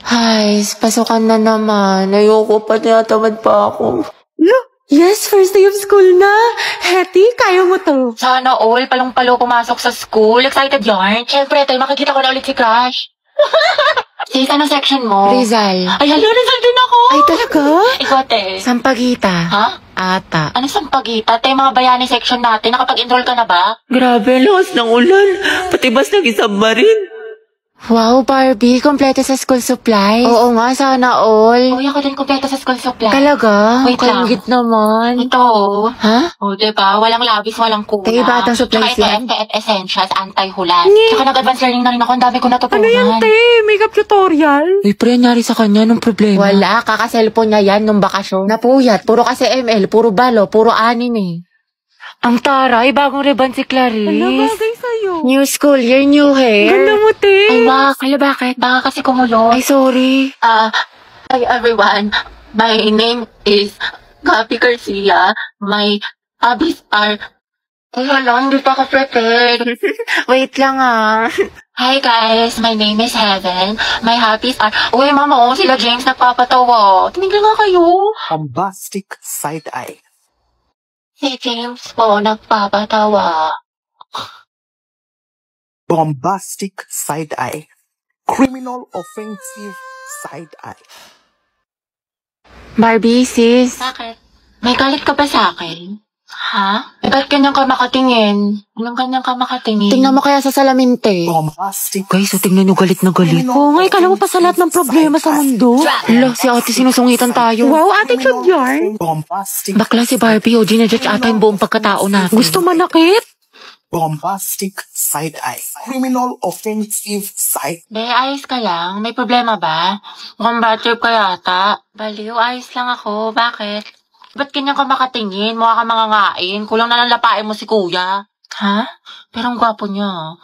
Ay, pasukan na naman. Ayoko pa, tinatamad pa ako. Yes, first day of school na. Hetty, kaya mo to. Sana all, palong-palo pumasok sa school. Excited yarn. Siyempre, tayo makikita ko na ulit si Crush. Sis, anong section mo? Rizal. Ay, hala, Rizal din ako. Ay, talaga? Ikaw, te. Sampagita. Ha? Ata. Ano sampagita? Te, mga bayani section natin. Nakapag-enroll ka na ba? Grabe, lakas ng ulan. Pati bas nag-isubmarine. Wow, Barbie, kompleto sa school supplies. Oo nga, sana all. Uy, ako din kumpleto sa school supply. Talaga? Wait lang. Kaingit naman. Ito. Ha? O, diba? Walang labis, walang kuna. Te, batang supplies Tsaka yan. ito, FTF Essentials, anti-hulan. Tsaka nag-advance learning na rin ako. Ang dami ko natutunan. Ano yan, te? Makeup tutorial? Uy, pre, nangyari sa kanya nung problema. Wala, kaka-cellphone niya yan nung bakasyon. Napuyat, puro kasi ML, puro balo, puro anime. Ang taray, bagong ribbon si Clarice. Ano bagay sa'yo? New school year, new hair. Ganda mo, te. Ay, Mac. Ala, bakit? Baka kasi kumulo. Ay, sorry. Hi everyone. My name is Gabi Garcia. My hobbies are... Ay, hala, hindi pa ako prepared. Wait lang Hi guys, my name is Heaven. My hobbies are... Uy, mama, sila James nagpapatawa. Tumigil nga kayo. Bombastic side-eye. Si James po nagpapatawa. Bombastic side-eye. Criminal offensive side-eye. Barbie, sis. Bakit? May galit ka ba sa akin? Ha? Ba't ganyan ka makatingin? Anong ganyan ka makatingin? Tingnan mo kaya sa salamin, te. Bombastic. Guys, so tingnan nyo galit na galit. Oo nga, kala mo pa sa lahat ng problema sa mundo. Hala, si ate sinusungitan tayo. Wow, ate cute yarn. Bombastic. Bakla si Barbie, o ginajudge ata yung buong pagkatao natin. Gusto manakit? Bombastic side-eye. Criminal offensive side. Be, ayos ka lang? May problema ba? Mukhang bad trip ka yata. Baliw, ayos lang ako. Bakit? Ba't ganyan ka makatingin? Mukha ka mangangain. Kulang na lang lapain mo si kuya. Ha? Pero ang gwapo niya.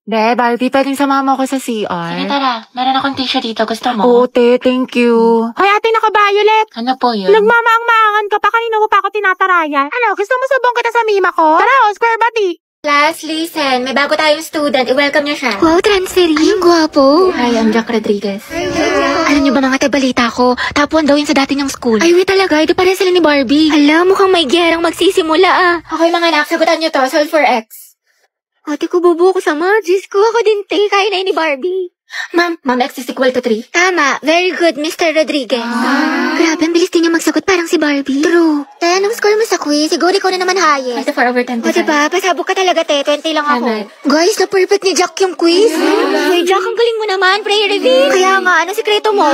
De, Barbie, pwedeng sumama ko sa CR. Sige, tara. Meron akong tissue dito. Gusto mo? Oo, te, thank you. Hoy, ate, naka-violet. Ano po yun? Nagmamaang-maangan ka pa. Kanina mo pa ako tinatarayan. Ano, gusto mo subong kita sa mima ko? Tara, square body. Class, listen. May bago tayong student. I-welcome niyo siya. Wow, transferee. Ay, ang gwapo. Hi, I'm Jack Rodriguez. Alam niyo ba mga balita ko? Top 1 daw yun sa dati niyang school. Ay, wait talaga. Ito pa rin sila ni Barbie. Hala, mukhang may gerang magsisimula ah. Okay mga anak, sagutan niyo to. Solve for X. Ate ko, bubuo ko sa Diyos ko. Ako din, te. Kaya na yun ni Barbie. Ma'am, X is equal to 3. Tama. Very good, Mr. Rodriguez. Grabe, ang bilis din niya magsagot. Parang si Barbie. True. Te, anong score mo sa quiz? Siguro ikaw na naman highest. 4 over 10. O, diba? Pasabog ka talaga, te. 20 lang ako. Tama. Guys, na-perfect ni Jack yung quiz. Hey, Jack, ang galing mo naman. Prayer reveal. Kaya nga, anong sikreto mo?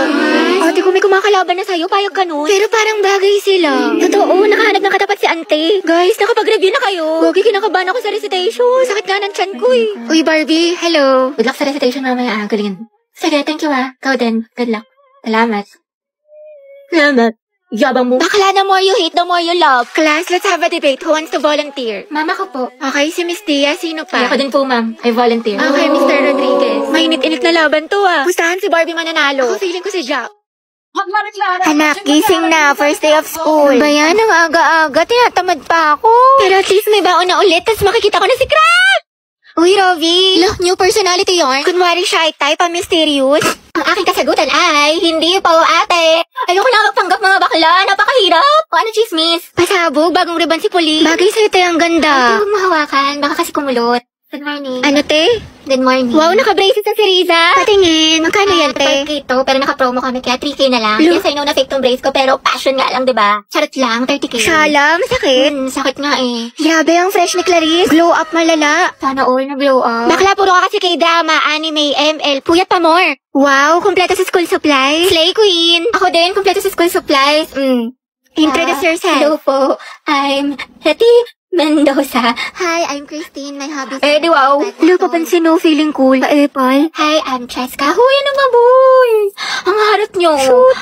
Ate ko, may kumakalaban na sa'yo. Payag ka nun. Pero parang bagay sila. Totoo, nakahanap ng katapat si ante. Guys, nakapag-review na kayo. Gogi, kinakabahan ako sa recitation. Sakit nga ng tiyan ko eh. Uy, Barbie, hello. Good luck sa recitation mamaya. Galingan. Sige, thank you Ikaw din. Good luck. Salamat. Salamat. Yabang mo. Bakla, the more you hate, the more you love. Class, let's have a debate. Who wants to volunteer? Mama ko po. Okay, si Miss Tia. Sino pa? Ako din po, ma'am. I volunteer. Okay, Mr. Rodriguez. Mainit-init na laban to ah. Gustahan si Barbie mananalo. Ako feeling ko si Jack. Anak, gising na. First day of school. Ba yan? Ang aga-aga. Tinatamad pa ako. Pero at least may baon na ulit. Tapos makikita ko na si Crab! Uy, Rovi. Look, new personality yarn. Kunwari shy type, mysterious. Ang aking kasagutan ay, hindi po ate. Ayoko na magpanggap mga bakla. Napakahirap. O ano chismis? Pasabog, bagong ribbon si Puli. Bagay sa'yo tayo ang ganda. Ate, huwag mahawakan. Baka kasi kumulot. Good morning. Ano, te? Good morning. Wow, naka-braces na si Riza. Patingin. Magkano yan, te? 12K to, pero naka-promo kami, kaya 3K na lang. Lu- Yes, I know na fake tong brace ko, pero passion nga lang, diba? Charot lang, 30K. Shala, masakit. Sakit nga eh. Grabe ang fresh ni Clarice. Glow up malala. Sana all na-blow up. Bakla, puro ka kasi K-drama, anime, ML, puyat pa more. Wow, kumpleto sa school supplies. Slay queen. Ako din, kompleto sa school supplies. Introduce yourself. Hello po, I'm Hetty Mendoza. Hi, I'm Christine. My hobbies. Di wow. Lo, papansin no, feeling cool. Apple. Hi, I'm Cheska. Huy, ano ba, boy? Ang harap nyo.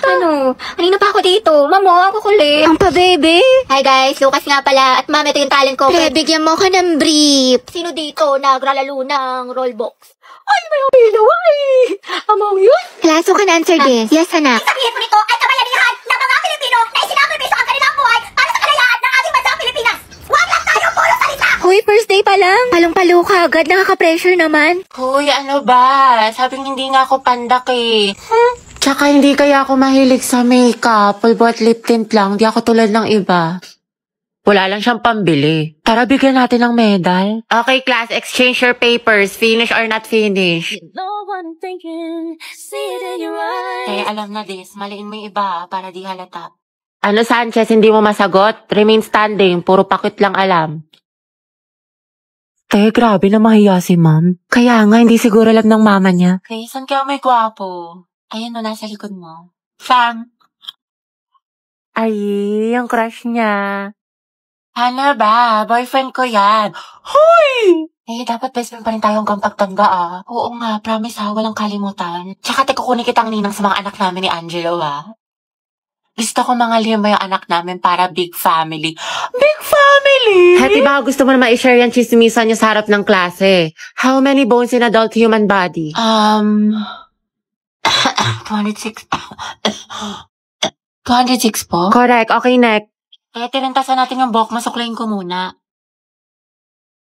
Ano? Kanina pa ako dito. Mamo, ang kukulit. Ang pa-bebe. Hi guys, Lucas nga pala. At ma'am, ito yung talent ko. Pre, bigyan mo ko ng brief. Sino dito nagralalo ng rollbox? Ay, may pinawa eh. Among yun? Class, who can answer this? Yes, anak. Sabihin ko nito ay kabayanihan ng mga Pilipino na isinakripisyo ang kanilang buhay para sa kalayaan ng ating bansang Pilipinas. Huwag lang tayo puro salita! Huy, Uy, first day pa lang. Palong-palo ka agad, nakaka-pressure naman. Hoy, ano ba? Sabing hindi nga ako pandak eh. Tsaka hindi kaya ako mahilig sa makeup. Pulbo at lip tint lang. Di ako tulad ng iba. Wala lang siyang pambili. Tara, bigyan natin ng medal. Okay, class. Exchange your papers. Finish or not finish. Alam na this. Maliin mo yung iba para di halata. Ano, Sanchez? Hindi mo masagot? Remain standing. Puro pakit lang alam. Grabe na mahiya si ma'am. Kaya nga, hindi siguro alam ng mama niya. Saan kaya may gwapo? Ayun o, nasa likod mo. Sam. Ay, yung crush niya. Ano ba? Boyfriend ko yan. Hoy! Dapat best friend pa rin tayo hanggang pagtanda ah. Oo nga, promise ha, walang kalimutan. Tsaka kukunin kitang ninang sa mga anak namin ni Angelo ah. Gusto ko mga lima yung anak namin para big family. Big family! Hati ba gusto mo na ma-share yung chismisan niyo sa harap ng klase? How many bones in adult human body? 26. 206 po? Correct. Okay, next. Tinentasan natin yung buhok. Masuklayin ko muna.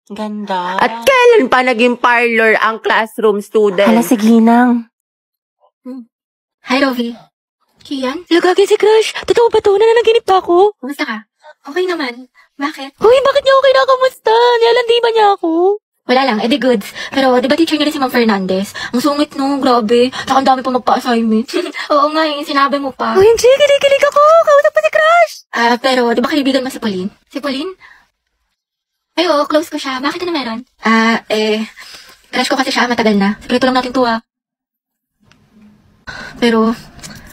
Ganda. At kailan pa naging parlor ang classroom student? Hala, sige nang. Hi, Rovi. Kian? Lagagin si Crush. Totoo ba to? Nananaginip pa ako? Kumusta ka? Okay naman. Bakit? Hoy, bakit niya ako kinakamusta? Nilalandi ba niya ako? Wala lang, edi goods. Pero, di ba teacher niya rin si Ma'am Fernandez? Ang sungit no, grabe. Saka ang dami pa magpa-assignment. Oo nga, yung sinabi mo pa. Uy, Angie, kilig ako. Kausap pa si Crush. Pero, di ba kaibigan mo si Pauline? Si Pauline? Ay, oo, close ko siya. Bakit na meron? Crush ko kasi siya, matagal na. Sikreto lang natin to, Pero,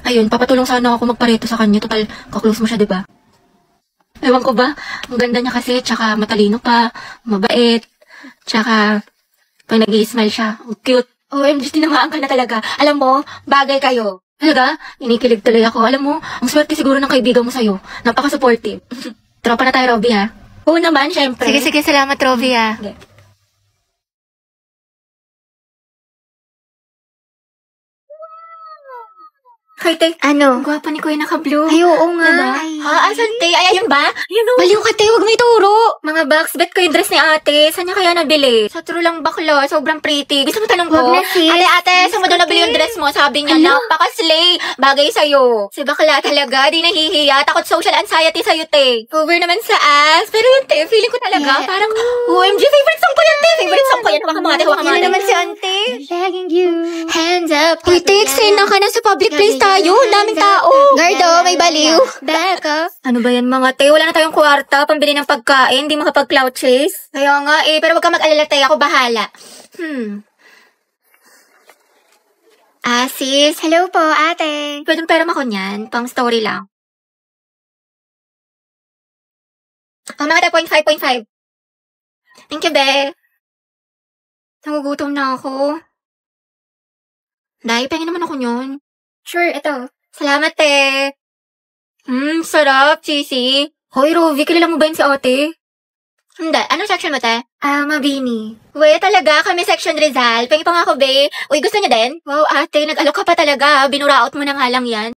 ayun, papatulong sana ako magpareto sa kanya. Total, kaklose mo siya, di ba? Ewan ko ba, ang ganda niya kasi, tsaka matalino pa, mabait. Tsaka, pag nag-i-smile siya, cute. OMG, tinamaan ka na talaga. Alam mo, bagay kayo. Talaga, inikilig tuloy ako. Alam mo, ang swerte siguro ng kaibigan mo sa'yo. Napaka-supportive. Tropa na tayo, Robby, ha? Oo naman, syempre. Sige, salamat, Robby, ha? Okay. Hoy, te. Ano? Ang gwapa ni Kuya naka-blue. Ay, oo nga. Diba? Ay. Asan, te? Ay, ayun ba? Ayun o. Baliw ka, te. Huwag mo ituro. Mga box, bet ko yung dress ni ate. Saan niya kaya nabili? Sa true lang bakla. Sobrang pretty. Gusto mo tanong ko? Huwag na, sis. Ate, saan mo daw nabili yung dress mo? Sabi niya, napaka-slay. Bagay sa'yo. Si bakla talaga. Di nahihiya. Takot social anxiety sa'yo, te. Over naman sa ass. Pero yun, te. Feeling ko talaga. Yeah. Parang, OMG, favorite song ko yan, te. Favorite song ko yan. Hawakan mo, ate. Hawakan mo, Ano ate. naman si ante? Begging you. Hands up. Uy, te, eksena ka na sa public place tayo. Daming tao. Gardo, may baliw. Back up. Ano ba yan mga te? Wala na tayong kwarta, pambili ng pagkain, di makapag-cloud chase. Kaya nga pero wag ka mag-alala te, ako bahala. Sis. Hello po, ate. Pwedeng pera mo ko niyan, pang story lang. Mga 0.5. Thank you, be. Nagugutom na ako. Dahil, pengin naman ako yun. Sure, ito. Salamat, te. Sarap, cheesy. Hoy, Rovi, kilala mo ba yun si ate? Hindi. Anong section mo, te? Mabini. Uy, talaga, kami section Rizal. Pengi pa nga ako, be. Uy, gusto niya din? Wow, ate, nag-alok ka pa talaga. Binuraot mo na nga lang yan.